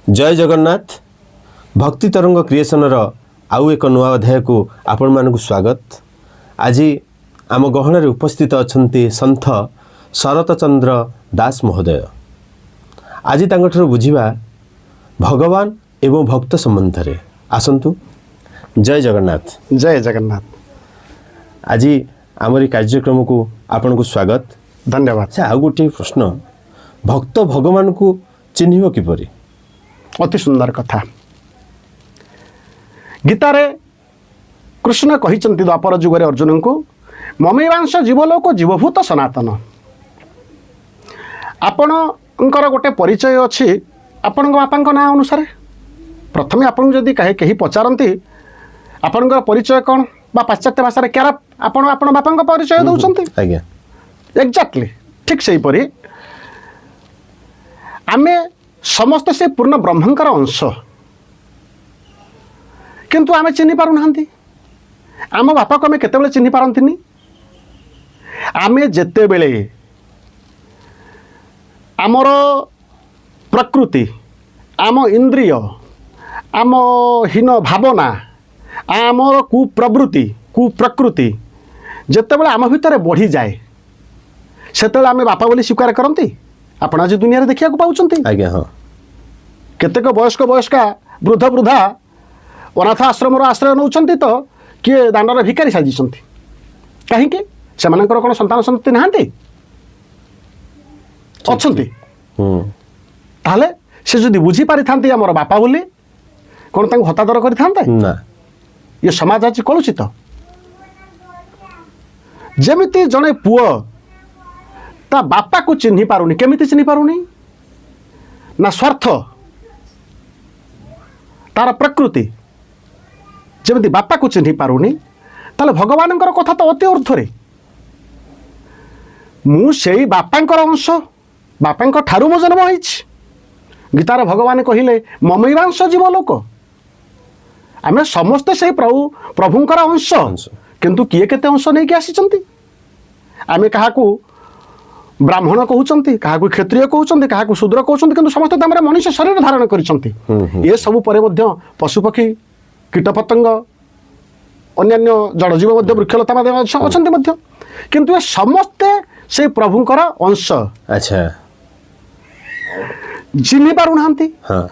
जय जगन्नाथ भक्ति तरंग क्रिएशन आउ एक नुआ अध्याय को आपण मानक स्वागत। आज आम गहन उपस्थित अच्छा सन्थ शरत चंद्र दास महोदय। आज तांगठर बुझिबा भगवान एवं भक्त संबंध रे आसंतु। जय जगन्नाथ। जय जगन्नाथ। आज आमरी कार्यक्रम को आपण को स्वागत। धन्यवाद। अच्छा आउ गोटे प्रश्न, भक्त भगवान को चिन्हिब किपरि? अति सुंदर कथा। गीतारे कृष्ण कहिचंती द्वापर जुगरे अर्जुन को ममेवांश जीवलोक जीवभूत सनातन। आपणकर गोटे परिचय अच्छी आपण बापा ना अनुसार। प्रथमे आपन जदि कहीं पचारती आपणकर परिचय कौन बा पाश्चात्य भाषा क्या आपण आपण बापा परिचय दौरान एक्जाक्टली ठीक से परी आमे समस्त से पूर्ण ब्रह्मंकर अंश, किंतु आमे चिन्हि पारु नाहंती। आम बापा को आमे केतेबेले चिन्हि पारंतिनी। आमे जेतेबेले आमर प्रकृति, आम इंद्रिय, आम हीन भावना, आमर कुप्रवृत्ति कुप्रकृति जेतेबेले आम भितर बढ़ी जाए सेतेबेले आमे बापा बोली स्वीकार करंती। आपण आज दुनिया देखा पाँच आज्ञा हाँ केतेक वयस्क वयस्का वृद्ध वृद्धा अनाथ आश्रम आश्रय नौकरी तो किए दांडर भिकारी साजी कहीं से कौन संतान संतति नहांती अच्छी ताहले से जदि बुझी पारि थांती आमर बापा बोली कौन तांको हतादर करि थांते ना। ये समाज आज कलुषित। जेमिति जने पुओ ता बापा को चिन्हि पारुनी, केमिति चिन्हि पारुनी ना स्वार्थ तार प्रकृति जमी बापा को चिन्हि पारुनी ताले भगवान कथा तो अति ऊर्ध्वरे। मुझे बापांकर अंश, बापा ठारू मो जन्म होइछि। गीतार भगवान कहिले ममैवांश जीवलोक। आमे समस्ते से प्रभुंकर अंश, किंतु किए केते अंश नहीं कि आसीचंती। आमे काहाकू ब्राह्मण कहते, क्या क्षत्रिय कहते, क्या शूद्र कहते, किंतु समस्त मनुष्य शरीर धारण करछंती। ये सब परे मध्य पशुपक्षी कीटपतंग अन्यान्य जड़जीव वृक्षलता अच्छा मध्य, किंतु ये समस्ते से प्रभुंकर अंश। अच्छा चिन्हि पारु नाहंती। हाँ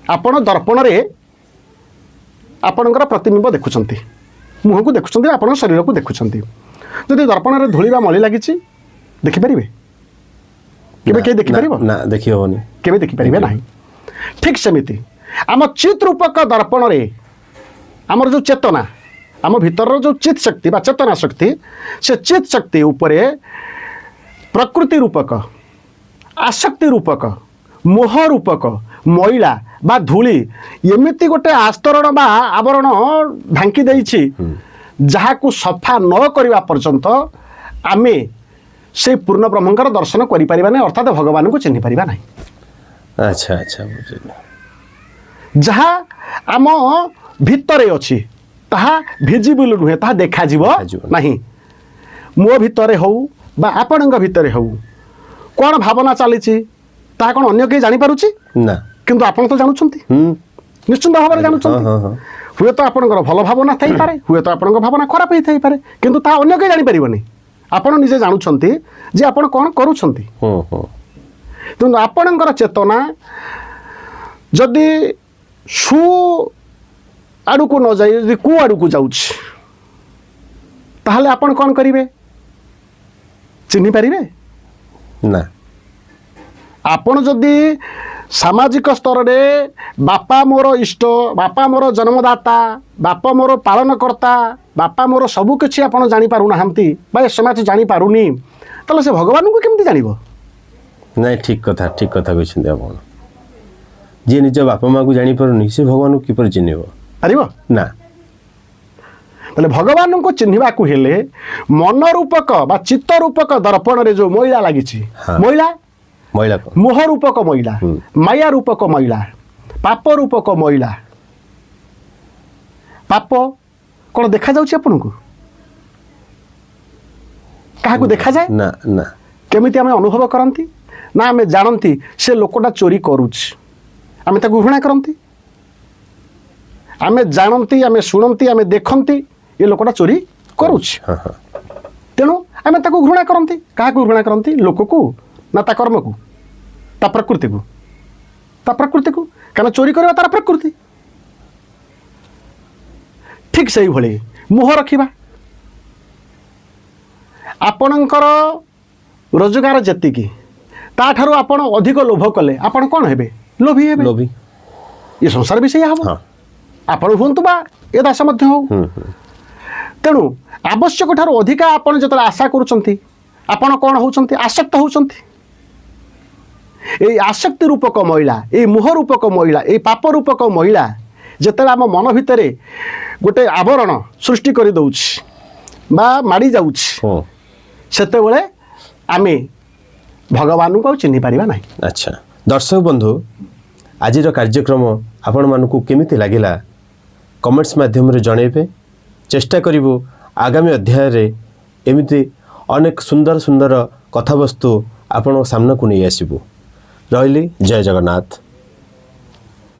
आपण दर्पण रे आपणकर प्रतिबिंब देखुछंती, मुह को देखुछंती, आपण शरीर को देखुछंती। जदि दर्पण रे धूली बा मली लागिछि देखि परिबे? केबे के देखि परिबो? ना देखि होनी। केबे देखि परिबे नाही। ठीक सेमिति आम चित रूपक दर्पण रे आमर जो चेतना, आम भीतर जो चित शक्ति बा चेतना शक्ति, से चित शक्ति उपरे प्रकृति रूपक, आसक्ति रूपक, मोह रूपक मैला बा धूली एमिति गोटे आस्तरण बा आवरण ढांकी देइछि जहाँ को सफा न करवा पर्यंत आमे से पूर्ण ब्रह्मंकर दर्शन करि परिबा नै, अर्थात भगवान को चिन्हि परिबा नै। अच्छा अच्छा जहाँ आम भितरे अछि ताहा भिजिबल नुहे, ताहा देखा जीव नाही। मो भितरे हो बा आपणଙ୍କ भितरे हो कोन भावना चलीछि ताहा कोन अन्य के जानि पारुछि ना, किंतु आपण तो जानुछंती। निश्चित भाव में जानुछंती। हुए तो आपणकर भल भावना थई पारे, हुए तो आपणकर भावना खराब थई पारे, किंतु ता अन्य के जानि परिबनी। आपण निजे जानुछंती जे आपण कोन करूछंती। किंतु आपणकर चेतना जदि सु आडू को न जाई, जदि कु आडू को जाउछि ताहले आपण कोन करिवे? चिन्हि पारिबे ना। आपण जदि सामाजिक स्तर रे बापा मोर इष्ट, बापा मोर जन्मदाता, बापा मोर पालनकर्ता, बापा मोर सबु किछि आपण जानि पारु नाहंती बा समाज जानि पारुनी, तले से भगवान को केमति जानिबो? नहीं ठीक कथा कहछन्ते आपण। जे निज बापा माँ को जानि पारुनी से भगवान को किपर चिन्हिबो पारिबो ना। तले भगवान को चिन्हिबा को हेले मन रूपक बा चित्त रूपक दर्पण रे जो मैला लागिछि, मैला महिला मोह रूपक महिला, माया रूपक महिला, पाप रूपक महिला। पाप कौन देखा जाउछि आपनको? काहा को देखा जाए ना ना। केमिति आमे अनुभव करंती ना आमे जानती से लोकटा चोरी करूछि आमे ताको घृणा करती, आमे जानती, आमे शुणती, आमे देखती ये लोकटा चोरी करुछि। हाँ हाँ तेणु आमे ताको घृणा करती। क्या घृणा करती? लोक को ना ता कर्म को, ता प्रकृति को, कारण चोरी करवा तार प्रकृति। ठीक से भली मुह रखिबा। आपणकर रोजगार जेतिकी ताठारू आपण अधिक लोभ कले आपण कौन हेबे? लोभी हेबे। लोभी। ये संसार भी सही हम हाँ आपण हुंतु बा ए दास मध्य हो। तेणु आवश्यक ठारू अधिका आपण जत आशा करूछंती आपण कौन होउछंती? आसक्त होउछंती। ए आसक्ति रूपक महिला, ए मोह रूपक महिला, ए पाप रूपक महिला जेतेबेले आम मन भितरे गोटे आवरण सृष्टि कर दउछि बा माड़ी जाउछि, हाँ सेतेबेले आमे भगवान को चिन्ह पारिबा नाही। अच्छा दर्शक बंधु, आजिर कार्यक्रम आपण मानकु केमिति लागिला कमेंट्स माध्यम रे जणेबे। चेष्टा करिवु आगामी अध्याय रे एमिति अनेक सुंदर सुंदर कथावस्तु आपण सामना को नहीं आसीबु। रहिली। जय जगन्नाथ।